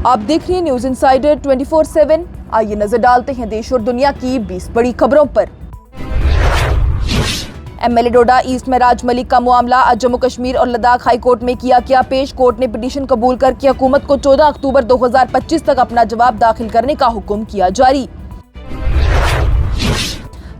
आप देख रहे हैं न्यूज इंसाइडर 24/7। आइए नजर डालते हैं देश और दुनिया की 20 बड़ी खबरों पर। एमएलए डोडा ईस्ट में राज मलिक का मामला आज जम्मू कश्मीर और लद्दाख हाई कोर्ट में किया पेश। कोर्ट ने पिटीशन कबूल करके हुकूमत को 14 अक्टूबर 2025 तक अपना जवाब दाखिल करने का हुक्म किया जारी।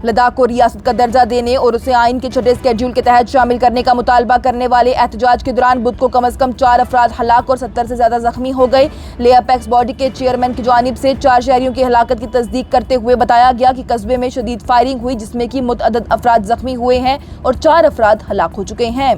लद्दाख को रियासत का दर्जा देने और उसे आइन के छठे शेड्यूल के तहत शामिल करने का मुतालबा करने वाले एहतजाज के दौरान बुध को कम से कम 4 अफराद हलाक और 70 से ज्यादा जख्मी हो गए। ले अपेक्स बॉडी के चेयरमैन की जानिब से 4 शहरियों की हलाकत की तस्दीक करते हुए बताया गया कि कस्बे में शदीद फायरिंग हुई जिसमें कि मुतअद्दिद अफराद जख्मी हुए हैं और 4 अफराद हलाक हो चुके हैं।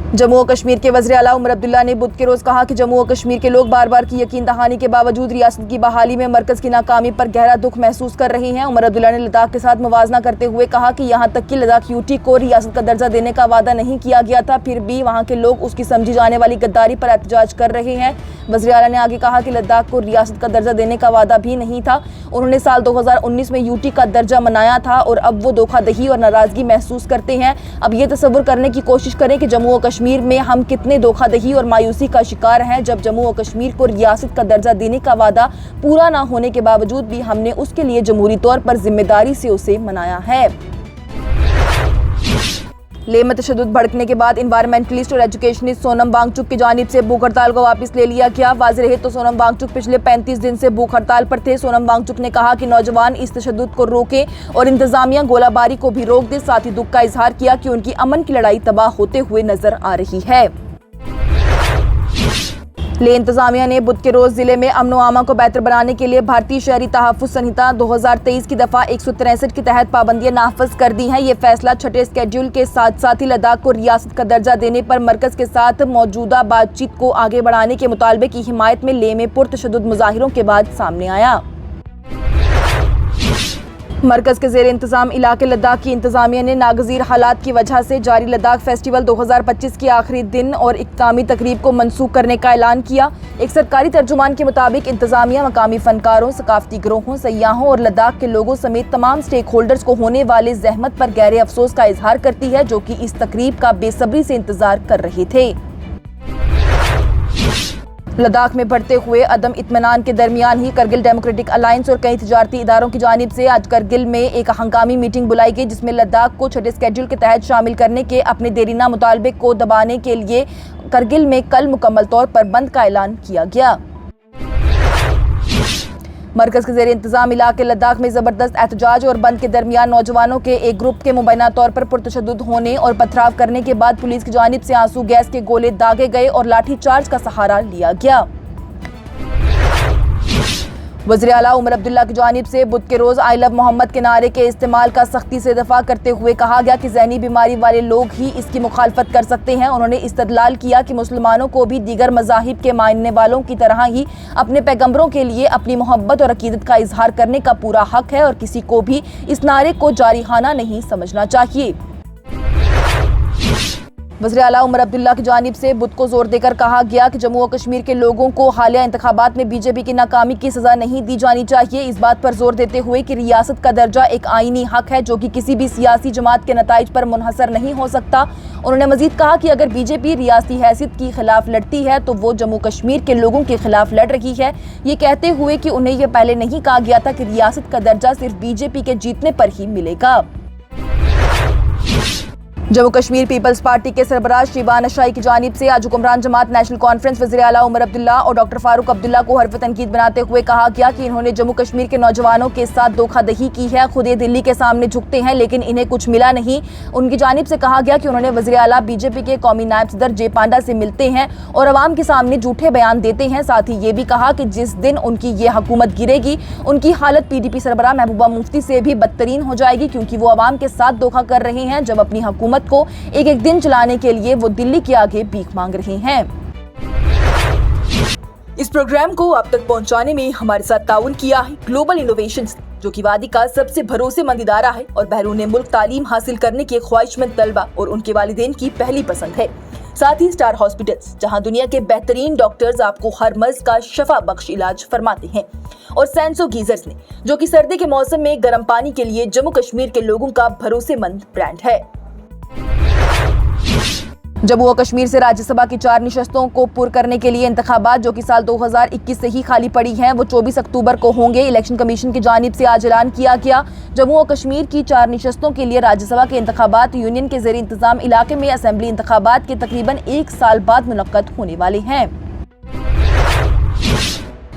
जम्मू और कश्मीर के वज़ीर आला उमर अब्दुल्ला ने बुध के रोज कहा कि जम्मू और कश्मीर के लोग बार बार की यकीन दहानी के बावजूद रियासत की बहाली में मरकज की नाकामी पर गहरा दुख महसूस कर रहे हैं। उमर अब्दुल्ला ने लद्दाख के साथ मुवाजना करते हुए कहा कि यहाँ तक कि लद्दाख यूटी को रियासत का दर्जा देने का वादा नहीं किया गया था, फिर भी वहाँ के लोग उसकी समझी जाने वाली गद्दारी पर एहतजाज कर रहे हैं। वज़ीर आला ने आगे कहा कि लद्दाख को रियासत का दर्जा देने का वादा भी नहीं था। उन्होंने साल 2019 में यूटी का दर्जा मनाया था और अब वो धोखाधड़ी और नाराजगी महसूस करते हैं। अब ये तसव्वुर करने की कोशिश करें कि जम्मू और कश्मीर में हम कितने धोखाधड़ी और मायूसी का शिकार हैं, जब जम्मू और कश्मीर को रियासत का दर्जा देने का वादा पूरा ना होने के बावजूद भी हमने उसके लिए जमहूरी तौर पर जिम्मेदारी से उसे मनाया है। लेह में तशद्दुद भड़कने के बाद इन्वायरमेंटलिस्ट और एजुकेशनिस्ट सोनम वांगचुक की जानिब से भूख हड़ताल को वापस ले लिया गया। वाज़ेह रहे तो सोनम वांगचुक पिछले 35 दिन से भूख हड़ताल पर थे। सोनम वांगचुक ने कहा कि नौजवान इस तशद्दुद को रोकें और इंतजामिया गोलाबारी को भी रोक दे। साथ ही दुख का इजहार किया कि उनकी अमन की लड़ाई तबाह होते हुए नजर आ रही है। ले इंतजामिया ने बुध के रोज जिले में अमन व आमा को बेहतर बनाने के लिए भारतीय शहरी तहफ़्फ़ुज़ संहिता 2023 की दफ़ा 163 के तहत पाबंदियां नाफिज कर दी हैं। ये फैसला छठे शेड्यूल के साथ साथ ही लद्दाख को रियासत का दर्जा देने पर मरकज के साथ मौजूदा बातचीत को आगे बढ़ाने के मुतालबे की हिमायत में ले में पुरतशद्दुद मुजाहिरों के बाद सामने आया। मरकज के जेर इंतजाम इलाके लद्दाख की इंतजामिया ने नागजीर हालात की वजह से जारी लद्दाख फेस्टिवल 2025 के आखिरी दिन और इख्तितामी तकरीब को मनसूख करने का ऐलान किया। एक सरकारी तर्जुमान के मुताबिक इंतजामिया मकामी फनकारों, सकाफती गिरोहों, सयाहों और लद्दाख के लोगों समेत तमाम स्टेक होल्डर्स को होने वाले जहमत पर गहरे अफसोस का इजहार करती है, जो कि इस तकरीब का बेसब्री से इंतजार कर रहे थे। लद्दाख में बढ़ते हुए अदम इत्मीनान के दरमियान ही करगिल डेमोक्रेटिक अलायंस और कई तिजारती इदारों की जानिब से आज करगिल में एक हंगामी मीटिंग बुलाई गई, जिसमें लद्दाख को छठे शेड्यूल के तहत शामिल करने के अपने देरीना मुतालबे को दबाने के लिए करगिल में कल मुकम्मल तौर पर बंद का ऐलान किया गया। मरकज के जेर इंतजाम इलाके लद्दाख में जबरदस्त एहतजाज और बंद के दरमियान नौजवानों के एक ग्रुप के मुबैना तौर पर पुरतशद्दुद होने और पथराव करने के बाद पुलिस की जानिब से आंसू गैस के गोले दागे गए और लाठी चार्ज का सहारा लिया गया। वज़ीर आला उमर अब्दुल्ला की जानिब से बुध के रोज आई लव मोहम्मद के नारे के इस्तेमाल का सख्ती से दफा करते हुए कहा गया कि ज़हनी बीमारी वाले लोग ही इसकी मुखालफत कर सकते हैं। उन्होंने इस्तदलाल किया कि मुसलमानों को भी दीगर मज़ाहिब के मानने वालों की तरह ही अपने पैगम्बरों के लिए अपनी मोहब्बत और अकीदत का इजहार करने का पूरा हक है और किसी को भी इस नारे को जारिहाना नहीं समझना चाहिए। वज़ीर आला उमर अब्दुल्ला की जानिब से बुध को जोर देकर कहा गया कि जम्मू और कश्मीर के लोगों को हालिया इंतखाबात में बीजेपी की नाकामी की सजा नहीं दी जानी चाहिए। इस बात पर जोर देते हुए कि रियासत का दर्जा एक आईनी हक है जो कि किसी भी सियासी जमात के नताइज पर मुनहसर नहीं हो सकता। उन्होंने मजीद कहा कि अगर बीजेपी रियासती हैसियत के खिलाफ लड़ती है तो वो जम्मू कश्मीर के लोगों के खिलाफ लड़ रही है, ये कहते हुए कि उन्हें यह पहले नहीं कहा गया था कि रियासत का दर्जा सिर्फ बीजेपी के जीतने पर ही मिलेगा। जम्मू कश्मीर पीपल्स पार्टी के सरबराह शिबान शाही की जानिब से आज हुक्मरान जमात नेशनल कॉन्फ्रेंस वज़ीर आला उमर अब्दुल्ला और डॉक्टर फारूक अब्दुल्ला को हरफ तनकीद बनाते हुए कहा गया कि इन्होंने जम्मू कश्मीर के नौजवानों के साथ धोखाधड़ी की है। खुद ये दिल्ली के सामने झुकते हैं लेकिन इन्हें कुछ मिला नहीं। उनकी जानिब से कहा गया कि उन्होंने वज़ीर आला बीजेपी के कौमी नायब सदर जे पांडा से मिलते हैं और अवाम के सामने झूठे बयान देते हैं। साथ ही ये भी कहा कि जिस दिन उनकी ये हुकूमत गिरेगी उनकी हालत PDP सरबराह महबूबा मुफ्ती से भी बदतरीन हो जाएगी, क्योंकि वो अवाम के साथ धोखा कर रहे हैं जब अपनी हुकूमत को एक दिन चलाने के लिए वो दिल्ली के आगे भीख मांग रहे हैं। इस प्रोग्राम को आप तक पहुंचाने में हमारे साथ ताउन किया है ग्लोबल इनोवेशंस, जो कि वादी का सबसे भरोसेमंद इदारा है और बैरून मुल्क तालीम हासिल करने के ख्वाहिशमंद तलबा और उनके वालिदैन की पहली पसंद है। साथ ही स्टार हॉस्पिटल्स, जहां दुनिया के बेहतरीन डॉक्टर्स आपको हर मर्ज का शफा बख्श इलाज फरमाते हैं, और सैंसो गीजर्स ने, जो कि सर्दी के मौसम में गर्म पानी के लिए जम्मू कश्मीर के लोगों का भरोसेमंद ब्रांड है। जम्मू और कश्मीर से राज्यसभा की 4 निशस्तों को पुर करने के लिए इंतखाबात जो कि साल 2021 से ही खाली पड़ी हैं वो 24 अक्टूबर को होंगे। इलेक्शन कमीशन की जानिब से आज ऐलान किया गया। जम्मू और कश्मीर की 4 निशस्तों के लिए राज्यसभा के इंतखाबात यूनियन के ज़ेरे इंतजाम इलाके में असेंबली इंतखाबात के तकरीबन 1 साल बाद मुनक्कद होने वाले हैं।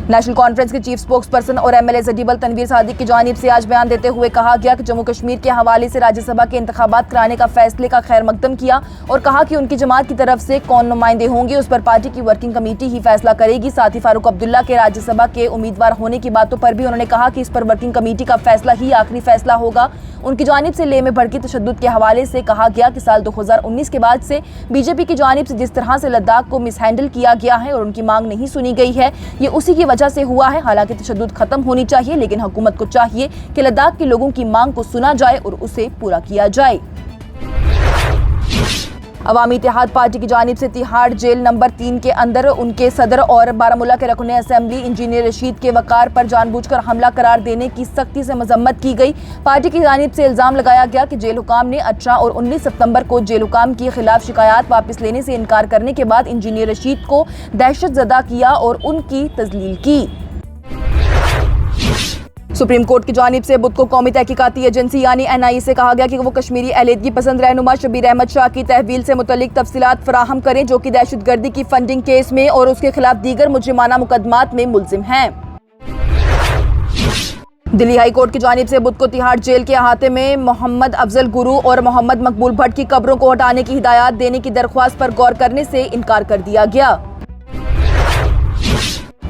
नेशनल कॉन्फ्रेंस के चीफ स्पोक्सपर्सन और एमएलए जडीबल तनवीर सादिक की जानिब से आज बयान देते हुए कहा गया कि जम्मू कश्मीर के हवाले से राज्यसभा के इंतखाबात कराने का फैसले का खैर मकदम किया और कहा कि उनकी जमात की तरफ से कौन नुमाइंदे होंगे उस पर पार्टी की वर्किंग कमेटी ही फैसला करेगी। साथ ही फारूक अब्दुल्ला के राज्यसभा के उम्मीदवार होने की बातों पर भी उन्होंने कहा कि इस पर वर्किंग कमेटी का फैसला ही आखिरी फैसला होगा। उनकी जानिब से लेह में भड़की तशद्दुद के हवाले से कहा गया कि साल 2019 के बाद से बीजेपी की जानिब से जिस तरह से लद्दाख को मिसहैंडल किया गया है और उनकी मांग नहीं सुनी गई है, ये उसी की वजह से हुआ है। हालांकि तशद्दुद खत्म होनी चाहिए, लेकिन हुकूमत को चाहिए कि लद्दाख के लोगों की मांग को सुना जाए और उसे पूरा किया जाए। अवामी इत्तेहाद पार्टी की जानिब से तिहाड़ जेल नंबर 3 के अंदर उनके सदर और बारामूला के रुकने असेंबली इंजीनियर रशीद के वकार पर जानबूझकर हमला करार देने की सख्ती से मजम्मत की गई। पार्टी की जानिब से इल्जाम लगाया गया कि जेल हुकाम ने 18 और 19 सितंबर को जेल हुकाम के खिलाफ शिकायत वापस लेने से इनकार करने के बाद इंजीनियर रशीद को दहशतजदा किया और उनकी तजलील की। सुप्रीम कोर्ट की जानिब से बुध को कौमी तहकीकाती एजेंसी यानी NIA से कहा गया कि वो कश्मीरी अलीहदगी पसंद रहनुमा शबीर अहमद शाह की तहवील से मुतल्लिक तफसीलात फराहम करें जो कि दहशतगर्दी की फंडिंग केस में और उसके खिलाफ दीगर मुजरिमाना मुकदमात में मुलजिम हैं। दिल्ली हाई कोर्ट की जानिब से बुध को तिहाड़ जेल के अहाते में मोहम्मद अफजल गुरु और मोहम्मद मकबूल भट्ट की कब्रों को हटाने की हिदायत देने की दरख्वास्त पर गौर करने से इनकार कर दिया गया।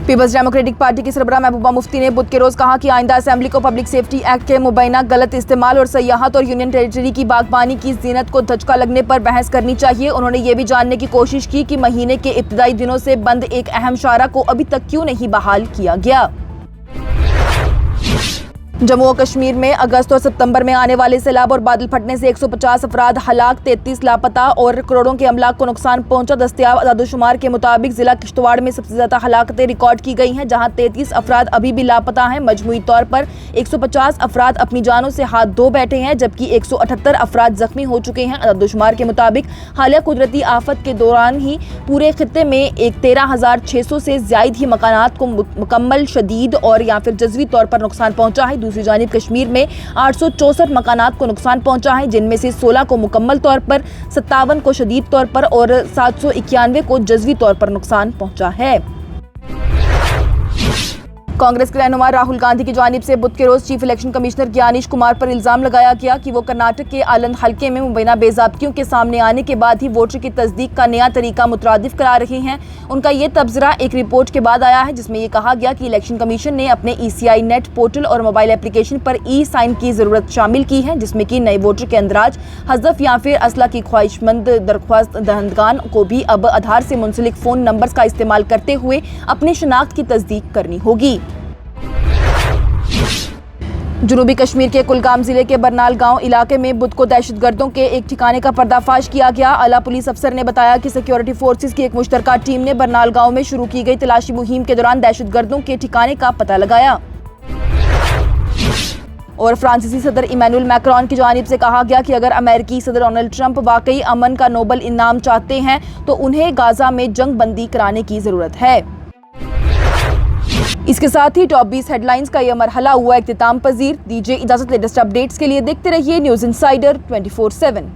पीपल्स डेमोक्रेटिक पार्टी की सरबराह महबूबा मुफ्ती ने बुध के रोज कहा कि आइंदा असेंबली को पब्लिक सेफ्टी एक्ट के मुबैना गलत इस्तेमाल और सयाहत और यूनियन टेरिटरी की बागबानी की जीनत को धचका लगने पर बहस करनी चाहिए। उन्होंने ये भी जानने की कोशिश की कि महीने के इब्तिदाई दिनों से बंद एक अहम शारा को अभी तक क्यों नहीं बहाल किया गया। जम्मू और कश्मीर में अगस्त और सितंबर में आने वाले सैलाब और बादल फटने से 150 अफराद हलाक, 33 लापता और करोड़ों के अमलाक को नुकसान पहुंचा। दस्तयाब अदादोशुमार के मुताबिक जिला किश्तवाड़ में सबसे ज्यादा हलाकतें रिकॉर्ड की गई हैं, जहां 33 अफराद अभी भी लापता हैं। मजमूई तौर पर 150 अफराद अपनी जानों से हाथ धो बैठे हैं, जबकि 178 अफराद जख्मी हो चुके हैं। अदादोशुमार के मुताबिक हालिया कुदरती आफत के दौरान ही पूरे खित्ते में 13,600 से ज्यादा ही मकानात को मुकम्मल, शदीद और या फिर जज़वी तौर पर नुकसान पहुंचा है। दूसरी जानिब कश्मीर में 864 मकानात को नुकसान पहुंचा है, जिनमें से 16 को मुकम्मल तौर पर, 57 को शदीद तौर पर और 791 को जज़वी तौर पर नुकसान पहुंचा है। कांग्रेस के रहनुमा राहुल गांधी की जानिब से बुध के रोज chief election commissioner Gyanesh Kumar पर इल्जाम लगाया गया कि वो कर्नाटक के आलंद हल्के में मुबैना बेज़ाब्तियों के सामने आने के बाद ही वोटर की तस्दीक का नया तरीका मुतरादिफ करा रहे हैं। उनका ये तबसरा एक रिपोर्ट के बाद आया है जिसमें ये कहा गया कि इलेक्शन कमीशन ने अपने ECI नेट पोर्टल और मोबाइल एप्लीकेशन पर ई-साइन की जरूरत शामिल की है, जिसमें कि नए वोटर के अंदराज, हज़फ या फिर असला की ख्वाहिशमंद दरख्वास्त दहंदगान को भी अब आधार से मुंसलिक फ़ोन नंबर्स का इस्तेमाल करते हुए अपनी शनाख्त की तस्दीक करनी होगी। जनूबी कश्मीर के कुलगाम जिले के बरनाल गांव इलाके में बुध को दहशतगर्दों के एक ठिकाने का पर्दाफाश किया गया। आला पुलिस अफसर ने बताया कि सिक्योरिटी फोर्सेस की एक मुश्तरका टीम ने बरनाल गांव में शुरू की गई तलाशी मुहिम के दौरान दहशतगर्दों के ठिकाने का पता लगाया। और फ्रांसीसी सदर इमैनुअल मैक्रोन की जानिब से कहा गया कि अगर अमेरिकी सदर डोनाल्ड ट्रंप वाकई अमन का नोबल इनाम चाहते हैं तो उन्हें गाजा में जंग बंदी कराने की जरूरत है। इसके साथ ही टॉप 20 हेडलाइंस का यह मरहला हुआ इख्तिताम पजीर। दीजिए इजाजत, लेटेस्ट अपडेट्स के लिए देखते रहिए न्यूज़ इनसाइडर 24/7।